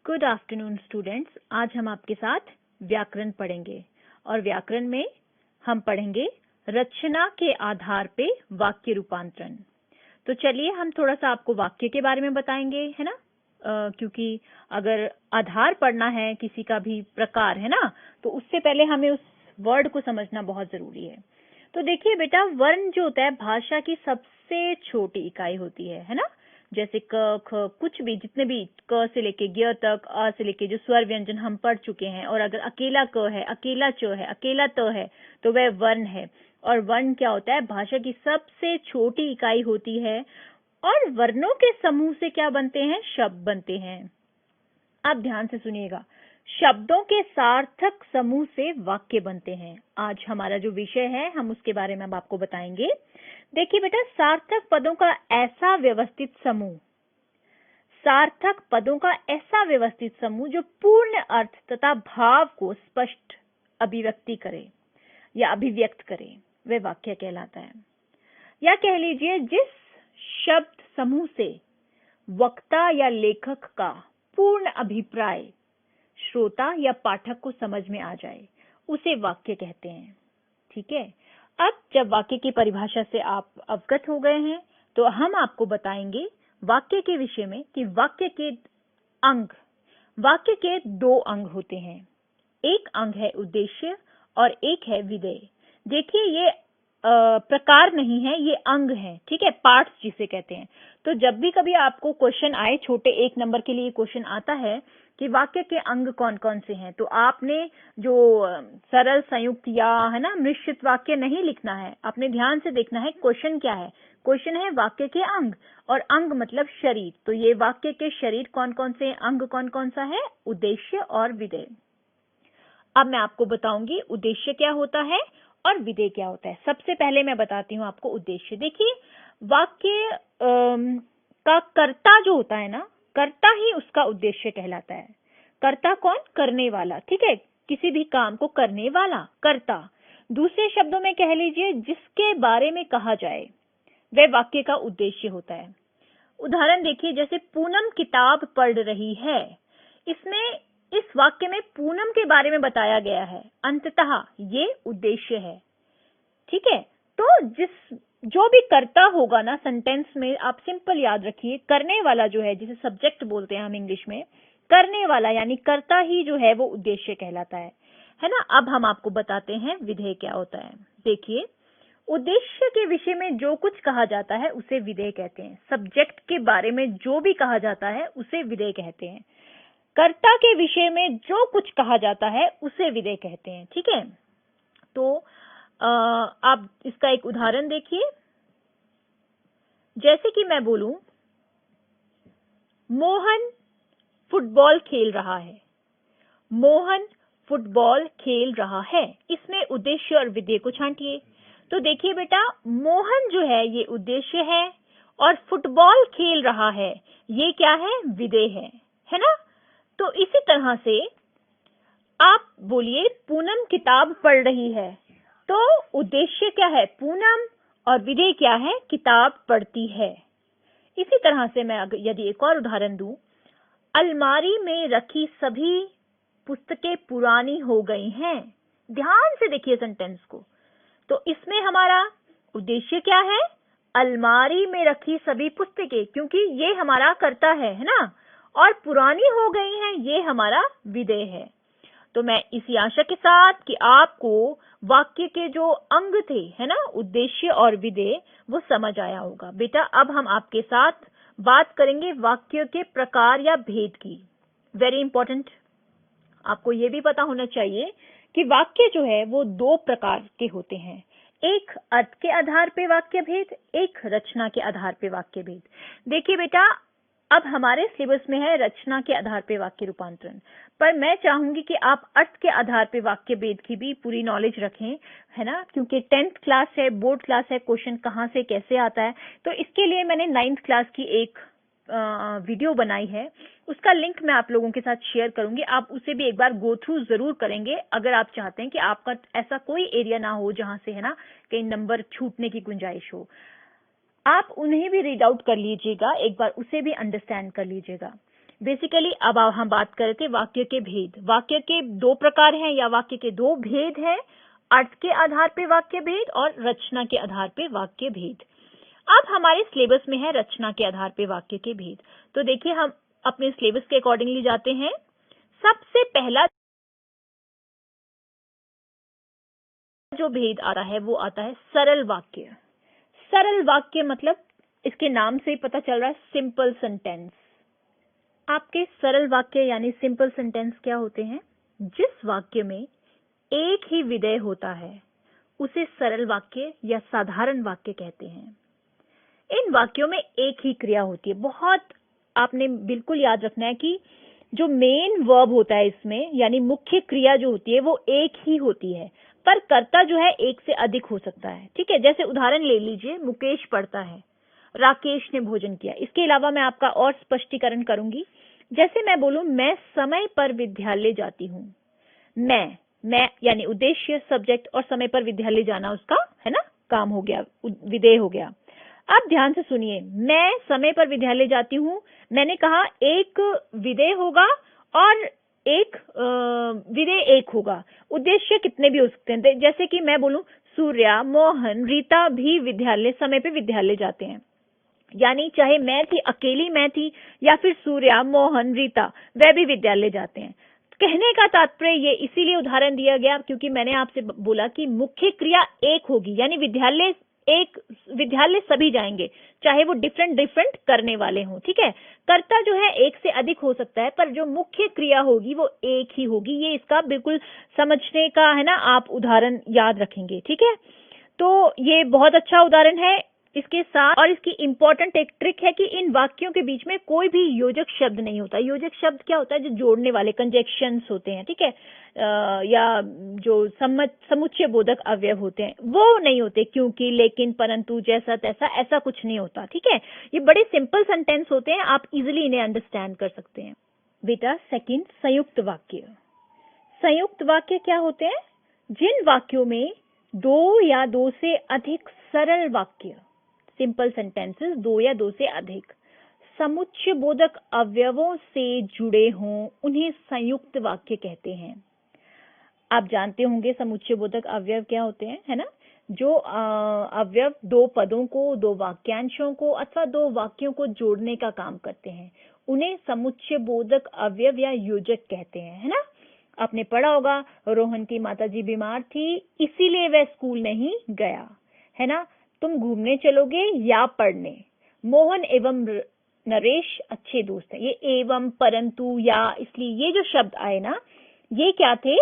Good afternoon students. आज हम आपके साथ व्याकरण पढ़ेंगे और व्याकरण में हम पढ़ेंगे रचना के आधार पे वाक्य रूपांतरण। तो चलिए हम थोड़ा सा आपको वाक्य के बारे में बताएंगे, है ना। क्योंकि अगर आधार पढ़ना है किसी का भी प्रकार, है ना, तो उससे पहले हमें उस वर्ड को समझना बहुत जरूरी है। तो देखिए बेटा, वर्ण जो होता है भाषा की सबसे छोटी इकाई होती है ना। जैसे क ख कुछ भी, जितने भी क से लेके ग तक, अ से लेके जो स्वर व्यंजन हम पढ़ चुके हैं, और अगर अकेला क है, अकेला च है, अकेला त है, तो वह वर्ण है। और वर्ण क्या होता है? भाषा की सबसे छोटी इकाई होती है। और वर्णों के समूह से क्या बनते हैं? शब्द बनते हैं। आप ध्यान से सुनिएगा, शब्दों के सार्थक समूह से वाक्य बनते हैं। आज हमारा जो विषय है हम उसके बारे में अब आपको बताएंगे। देखिए बेटा, सार्थक पदों का ऐसा व्यवस्थित समूह, सार्थक पदों का ऐसा व्यवस्थित समूह जो पूर्ण अर्थ तथा भाव को स्पष्ट अभिव्यक्ति करे या अभिव्यक्त करे, वह वाक्य कहलाता है। या कह लीजिए, जिस शब्द समूह से वक्ता या लेखक का पूर्ण अभिप्राय श्रोता या पाठक को समझ में आ जाए, उसे वाक्य कहते हैं। ठीक है। अब जब वाक्य की परिभाषा से आप अवगत हो गए हैं, तो हम आपको बताएंगे वाक्य के विषय में कि वाक्य के दो अंग होते हैं। एक अंग है उद्देश्य और एक है विधेय। देखिए, ये प्रकार नहीं है, ये अंग है। ठीक है, पार्ट्स जिसे कहते हैं। तो जब भी कभी आपको क्वेश्चन आए, छोटे 1 नंबर के लिए क्वेश्चन आता है कि वाक्य के अंग कौन कौन से हैं, तो आपने जो सरल, संयुक्त या, है ना, मिश्रित वाक्य नहीं लिखना है। आपने ध्यान से देखना है क्वेश्चन क्या है। क्वेश्चन है वाक्य के अंग, और अंग मतलब शरीर। तो ये वाक्य के शरीर कौन कौन से, अंग कौन कौन सा है? उद्देश्य और विधेय। अब मैं आपको बताऊंगी उद्देश्य क्या होता है और विधेय क्या होता है। सबसे पहले मैं बताती हूँ आपको उद्देश्य। देखिए, वाक्य का कर्ता जो होता है ना, कर्ता ही उसका उद्देश्य कहलाता है। कर्ता कौन? करने वाला। ठीक है, किसी भी काम को करने वाला कर्ता। दूसरे शब्दों में कह लीजिए, जिसके बारे में कहा जाए, वह वाक्य का उद्देश्य होता है। उदाहरण देखिए, जैसे पूनम किताब पढ़ रही है। इसमें, इस वाक्य में पूनम के बारे में बताया गया है। अंततः ये उद्देश्य है। ठीक है। तो जो भी कर्ता होगा ना सेंटेंस में, आप सिंपल याद रखिए, करने वाला जो है, जिसे सब्जेक्ट बोलते हैं हम इंग्लिश में, करने वाला यानी कर्ता ही जो है वो उद्देश्य कहलाता है ना। अब हम आपको बताते हैं विधेय क्या होता है। देखिए, उद्देश्य के विषय में जो कुछ कहा जाता है उसे विधेय कहते हैं। सब्जेक्ट के बारे में जो भी कहा जाता है उसे विधेय कहते हैं। कर्ता के विषय में जो कुछ कहा जाता है उसे विधेय कहते हैं। ठीक है। तो आप इसका एक उदाहरण देखिए। जैसे कि मैं बोलूं, मोहन फुटबॉल खेल रहा है। मोहन फुटबॉल खेल रहा है, इसमें उद्देश्य और विधेय को छांटिए। तो देखिए बेटा, मोहन जो है ये उद्देश्य है, और फुटबॉल खेल रहा है ये क्या है? विधेय है ना। तो इसी तरह से आप बोलिए, पूनम किताब पढ़ रही है, तो उद्देश्य क्या है? पूनम, और विधेय क्या है? किताब पढ़ती है। इसी तरह से मैं यदि एक और उदाहरण दूं, अलमारी में रखी सभी पुस्तकें पुरानी हो गई हैं। ध्यान से देखिए सेंटेंस को। तो इसमें हमारा उद्देश्य क्या है? अलमारी में रखी सभी पुस्तकें, क्योंकि ये हमारा कर्ता है ना। और पुरानी हो गई हैं, ये हमारा विधेय है। तो मैं इसी आशा के साथ कि आपको वाक्य के जो अंग थे, है ना, उद्देश्य और विधेय, वो समझ आया होगा। बेटा, अब हम आपके साथ बात करेंगे वाक्य के प्रकार या भेद की। Very important. आपको ये भी पता होना चाहिए कि वाक्य जो है वो 2 प्रकार के होते हैं। एक अर्थ के आधार पे वाक्य भेद, एक रचना के आधार पे वाक्य भेद। देखिए बेटा, अब हमारे सिलेबस में है रचना के आधार पे वाक्य रूपांतरण, पर मैं चाहूंगी कि आप अर्थ के आधार पे वाक्य भेद की भी पूरी नॉलेज रखें, है ना, क्योंकि 10th क्लास है, बोर्ड क्लास है, क्वेश्चन कहाँ से कैसे आता है। तो इसके लिए मैंने 9th क्लास की एक वीडियो बनाई है, उसका लिंक मैं आप लोगों के साथ शेयर करूंगी। आप उसे भी एक बार गो थ्रू जरूर करेंगे, अगर आप चाहते हैं कि आपका ऐसा कोई एरिया ना हो जहां से, है ना, कहीं नंबर छूटने की गुंजाइश हो। आप उन्हें भी रीड आउट कर लीजिएगा, एक बार उसे भी अंडरस्टैंड कर लीजिएगा। बेसिकली अब हम बात कर रहे थे वाक्य के भेद। वाक्य के दो प्रकार हैं या वाक्य के दो भेद हैं, अर्थ के आधार पे वाक्य भेद और रचना के आधार पे वाक्य भेद। अब हमारे सिलेबस में है रचना के आधार पे वाक्य के भेद। तो देखिए हम अपने सिलेबस के अकॉर्डिंगली जाते हैं। सबसे पहला जो भेद आता है वो आता है सरल वाक्य। सरल वाक्य मतलब इसके नाम से ही पता चल रहा है, सिंपल सेंटेंस। आपके सरल वाक्य यानी सिंपल सेंटेंस क्या होते हैं? जिस वाक्य में एक ही विधेय होता है उसे सरल वाक्य या साधारण वाक्य कहते हैं। इन वाक्यों में एक ही क्रिया होती है। बहुत आपने बिल्कुल याद रखना है कि जो मेन वर्ब होता है इसमें यानी मुख्य क्रिया जो होती है वो एक ही होती है, पर कर्ता जो है एक से अधिक हो सकता है। ठीक है, जैसे उदाहरण ले लीजिए, मुकेश पढ़ता है, राकेश ने भोजन किया। इसके अलावा मैं आपका और स्पष्टीकरण करूंगी। जैसे मैं बोलूं मैं समय पर विद्यालय जाती हूँ। मैं यानी उद्देश्य, सब्जेक्ट और समय पर विद्यालय जाना उसका है ना काम हो गया, विधेय हो गया। अब ध्यान से सुनिए, मैं समय पर विद्यालय जाती हूँ, मैंने कहा एक विधेय होगा और एक विधेय एक होगा। उद्देश्य कितने भी हो सकते हैं, जैसे कि मैं बोलूं सूर्या, मोहन, रीता भी विद्यालय समय पे विद्यालय जाते हैं। यानी चाहे मैं थी, अकेली मैं थी, या फिर सूर्या, मोहन, रीता वह भी विद्यालय जाते हैं। कहने का तात्पर्य ये इसीलिए उदाहरण दिया गया क्योंकि मैंने आपसे बोला कि मुख्य क्रिया एक होगी, यानी विद्यालय सभी जाएंगे, चाहे वो डिफरेंट करने वाले हों। ठीक है, कर्ता जो है एक से अधिक हो सकता है, पर जो मुख्य क्रिया होगी वो एक ही होगी। ये इसका बिल्कुल समझने का है ना, आप उदाहरण याद रखेंगे। ठीक है, तो ये बहुत अच्छा उदाहरण है। इसके साथ और इसकी इंपॉर्टेंट एक ट्रिक है कि इन वाक्यों के बीच में कोई भी योजक शब्द नहीं होता। योजक शब्द क्या होता है? जो जोड़ने वाले कंजक्शंस होते हैं, ठीक है, या जो समुच्चय बोधक अवयव होते हैं वो नहीं होते। क्योंकि, लेकिन, परंतु, जैसा तैसा, ऐसा कुछ नहीं होता। ठीक है, ये बड़े सिंपल सेंटेंस होते हैं, आप इजिली इन्हें अंडरस्टैंड कर सकते हैं। बेटा सेकंड, संयुक्त वाक्य। संयुक्त वाक्य क्या होते हैं? जिन वाक्यों में दो या दो से अधिक सरल वाक्य, सिंपल सेंटेंसेस, दो या दो से अधिक समुच्चय बोधक अवयवों से जुड़े हों उन्हें संयुक्त वाक्य कहते हैं। आप जानते होंगे समुच्चय बोधक अवयव क्या होते हैं, है ना? जो अवयव दो पदों को, दो वाक्यांशों को अथवा दो वाक्यों को जोड़ने का काम करते हैं, उन्हें समुच्चय बोधक अवयव या योजक कहते हैं, है ना? आपने पढ़ा होगा, रोहन की माताजी बीमार थी इसीलिए वह स्कूल नहीं गया, है ना? तुम घूमने चलोगे या पढ़ने। मोहन एवं नरेश अच्छे दोस्त हैं। ये एवं, परंतु, या, इसलिए ये जो शब्द आए ना, ये क्या थे?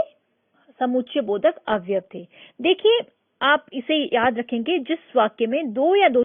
समुच्चय बोधक अवयव थे। देखिए आप इसे याद रखेंगे, जिस वाक्य में दो या दो